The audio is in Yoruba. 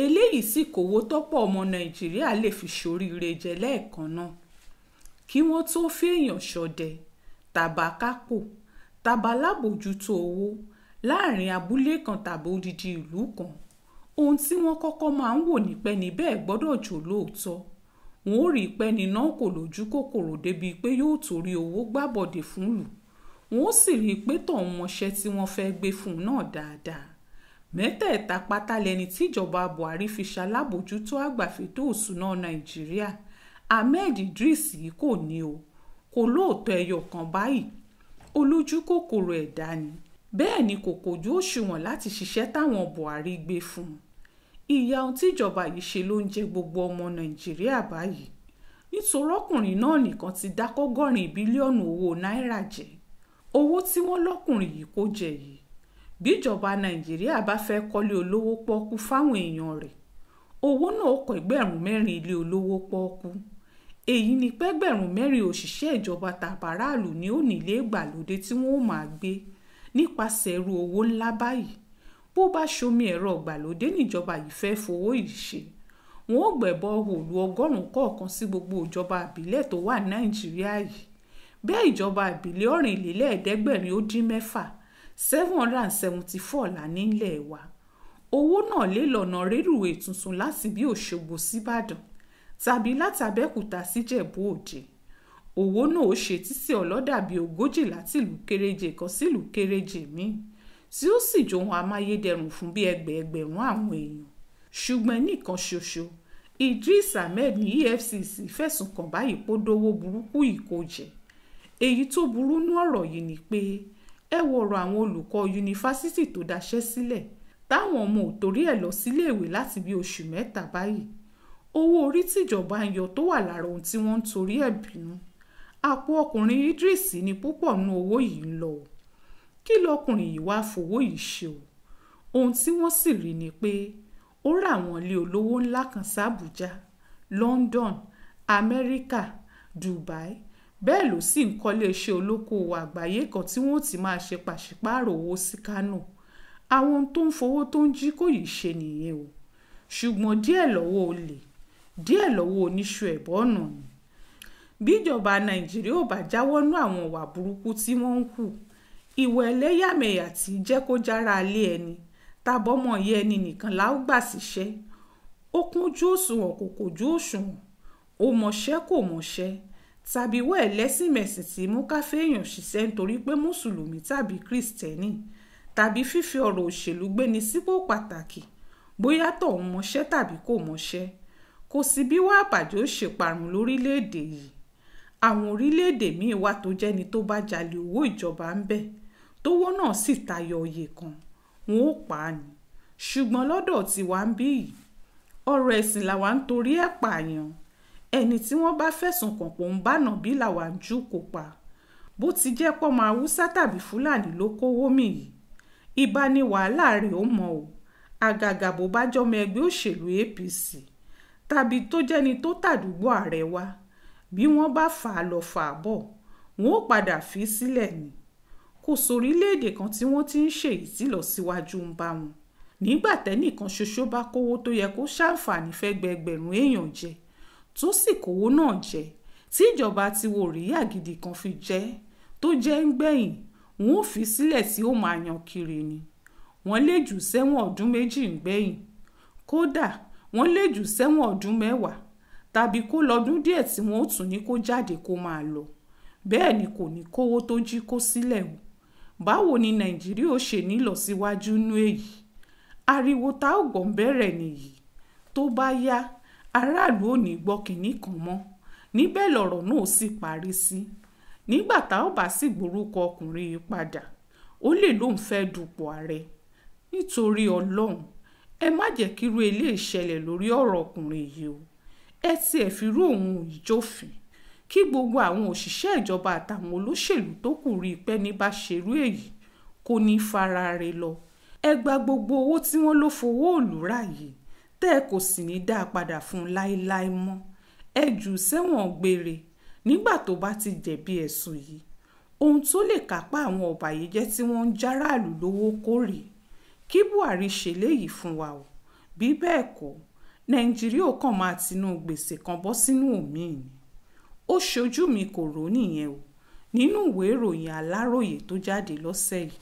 Eleyii sì kówó tọ́pọ̀ ọmọ Nàìjíríà lè fi ṣoríire jẹ lẹ́ẹ̀kan náà kí wọ́n tó fi èèyàn ṣọdẹ tàbá kápò tàbá lábòjútó owó láàrin abúlé kan tàbí odidi ìlú kan. Ohun tí wọ́n kọ́kọ́ máa ń wò ní pé ni bẹ́ẹ̀ gbọ́dọ̀ jò lóòótọ́. Wọ́n ó rí pé ni náà kò lójú kòkòrò débi pé yóò torí owó gbàbọ̀dè fún lù. Wọ́n ó sì rí pé tọ̀hún mọṣẹ́ tí wọ́n fẹ́ gbé fún un náà dáadáa. Mẹ́tẹ̀ẹ̀ta pátá lẹni tí ìjọba Buhari fi ṣalábòjútó àgbà fétò òṣùná Nàìjíríà. Ahmed Idris yìí kò ní o, kò lóòótọ́ ẹyọ kan báyìí. Olójú kòkòrò ẹ̀dá ni. Bẹ́ẹ̀ ni kò kójú òṣùwọ̀n láti ṣiṣẹ́ táwọn Buhari gbé fún un. Ìyà ohun tíjọba yìí ṣe ló ń jẹ gbogbo ọmọ Nàìjíríà báyìí. Nítorí ọkùnrin náà nìkan ti dá $100 bílíọ̀nù owó náírà jẹ. Owó tí wọ́n lọ́kùnrin yìí kó jẹ yìí. Bí ìjọba Nàìjíríà bá fẹ́ kọ́lé olówó pọ́ọ́kú fáwọn èèyàn rẹ̀, owó náà kọ́ 4,000 ilé olówó pọ́ọ́kú. Èyí ni pé 4,000 òṣìṣẹ́ ìjọba tàbáràlù ní onílé ìgbàlódé tí wọ́n ó máa gbé nípasẹ̀ irú owó ńlá báyìí. Bó bá ṣomi ẹ̀rọ ìgbàlódé níjọba yìí fẹ́ fowó yìí ṣe, wọ́n ó gbẹ̀bọ̀ òòlù 100 kọ̀ọ̀kan sí gbogbo ìjọba ìbílẹ̀ tó wà Nàìjíríà yìí. Bẹ́ẹ̀ ìjọba ìbílẹ̀ 4,716 774 là nílẹ̀ wa. Owó náà lè lọ́nà rélùwé tuntun láti bí Òṣogbo síbàdàn tàbí láti Abẹ́òkúta síjẹ̀bú Òde. Owó náà ó ṣe títí ọlọ́dà bí 40 láti ìlú kéréje kan sí ìlú kéréje míì tí ó sì johun amáyédẹrùn fún bí ẹgbẹ̀ẹgbẹ̀rún àwọn èèyàn. Ṣùgbọ́n nìkan ṣoṣo, Idris Ahmed ní EFCC fẹ̀sùn kàn báyìí pó dówó burúkú ìkójẹ. Èyí tó burú nú ọ̀rọ̀ yìí ni pé ẹ wọ̀rọ̀ àwọn olùkọ́ yunifásítì tó daṣẹ́ sílẹ̀ táwọn ọmọ ò torí ẹ̀ lọ síléèwé láti bí oṣù 3 báyìí. Owó orí tíjọba ń yọ tó wà lára ohun tí wọ́n ń torí ẹ̀ bínú. Àpò ọkùnrin Idris ní púpọ̀ nú owó yìí ń lọ. Kí lọkùnrin yìí wá fowó yìí ṣe o? Ohun tí wọ́n sì rí ni pé ó ra àwọn ilé olówó ńlá kan s'Àbújá, London, Amẹ́ríkà, Dubai. Bẹ́ẹ̀ ló sì ń kọ́lé iṣẹ́ olókoòwò àgbáyé kan tí wọ́n ti máa ṣe pàṣípààrọ̀ owó sí Kánò. Àwọn ohun tó ń fowó tó ń jí kò yìí ṣe nìyẹn o. Ṣùgbọ́n díẹ̀ lọ́wọ́ olè, díẹ̀ lọ́wọ́ oníṣu ẹ̀bọ̀ ọ̀nà ni. Bí ìjọba Nàìjíríà ò bá jáwọ́ nú àwọn ìwà burúkú tí wọ́n ń hù, ìwà ẹlẹ́yàmẹ̀yà tí jẹ́ kó jára alé ẹni tàbọ́mọ ìyá ẹni nìkan la ó gbà síṣẹ́. Ó kúnjú òṣùwọ̀n kò kójú òṣùwọ̀n, ó mọṣẹ́ kò mọṣẹ́, tàbí wọ́ ẹlẹ́sìnmẹ̀sìn tí mú káfẹ́ èèyàn ṣiṣẹ́ nítorí pé mùsùlùmí tàbí kìrìsìtẹ́nì, tàbí fífi ọ̀rọ̀ òṣèlú gbéni sípò pàtàkì bóyá tọ̀hún mọṣẹ́ tàbí kò mọṣẹ́. Kò sí bí wá àbàjẹ́ ó ṣe parun lórílẹ̀‐èdè yìí. Àwọn orílẹ̀‐èdè míì wà tó jẹ́ni tó bá jalè owó ìjọba ń bẹ̀ tówó náà sì tayọ iye kan, wọn ó pa á ni. Ṣùgbọ́n lọ́dọ̀ tiwa ń bí yìí, ọ̀rọ̀ ẹ̀sìn làwa ń torí ẹ̀ pààyàn. Ẹni tí wọ́n bá fẹ̀sùn kàn pò ń bánà bí làwa ń jù kó pa. Bó ti jẹ́ pọ́mọ Haúsá tàbí Fúlàní ló kówó mì yìí, ìbá ní wàhálà rẹ̀ ó mọ o. Àgàgà bó bá jọmọ ẹgbẹ́ òṣèlú APC tàbí tó jẹ́ni tó tàdúgbò ààrẹ wa, bí wọ́n bá fà á lọ fà á bọ̀, wọn ó padà fi sílẹ̀ ni. Kò sórílẹ̀-èdè kan tí wọ́n ti ń ṣe èyí tí lọ síwájú ń bá wọn. Nígbà tẹ́nìkan ṣoṣo bá kówó tó yẹ kó ṣàǹfààní fẹ́ gbẹgbẹ̀rún èèyàn jẹ, tó sì kówó náà jẹ, tí ìjọba ti wo òríyá gidi kan fi jẹ, tó jẹ́ ń gbẹ̀yìn, wọn ò fi sílẹ̀ tí ó máa yan kiri ni. Wọ́n lè jù sẹ́wọ̀n ọdún 2 ń gbẹ̀yìn. Kódà wọ́n lè jù sẹ́wọ̀n ọdún 10 tàbí kó lọ́dún díẹ̀ tí wọ́n ó tún ní kó jáde kó máa lọ. Bẹ́ẹ̀ ni kò ní kówó tó jí kó sílẹ̀ o. Báwo ni Nàìjíríà ó ṣe ní lọ síwájú nú èyí? Ariwo tá ò gbọ́n bẹ̀rẹ̀ nìyí. Tó bá yá, aráàlú ò ní gbọ́ kinní kan mọ́. Níbẹ̀ lọ̀rọ̀ náà ó sì parí sí. Nígbà tá ò bá sì gborúkọ ọkùnrin yìí padà, ó lè lóun fẹ́ dupò ààrẹ. Nítorí Ọlọ́run, ẹ má jẹ́ kírú eléyìí ṣẹlẹ̀ lórí ọ̀rọ̀ ọkùnrin yìí o. Ẹ tiẹ̀ fi rú òun ìjófin kí gbogbo àwọn òṣìṣẹ́ ìjọba àtàwọn olóṣèlú tó kù rí pé ní bá ṣerú èyí kò ní farare lọ. Ẹ gba gbogbo owó tí wọ́n ló fowó òlù rà yìí, tẹ́ ẹ kò sì ní dá a padà fún un láéláé mọ́. Ẹ jù sẹ́wọ̀n gbére nígbà tó bá ti jẹ̀bi ẹ̀sùn yìí. Ohun tó lè kápá àwọn ọ̀bàyéjẹ́ tí wọ́n ń járàlú lówó kórè. Kí Buhari ṣe léyìí fún wa o. bí bẹ́ẹ̀ kọ́ nàìjíríà ò kàn máa tinú gbèsè kan bọ́ sínú òmíì ni. Ó ṣojú mi kò rò nìyẹn o nínú ìwé ìròyìn aláròyé tó jáde lọ́sẹ̀ yìí.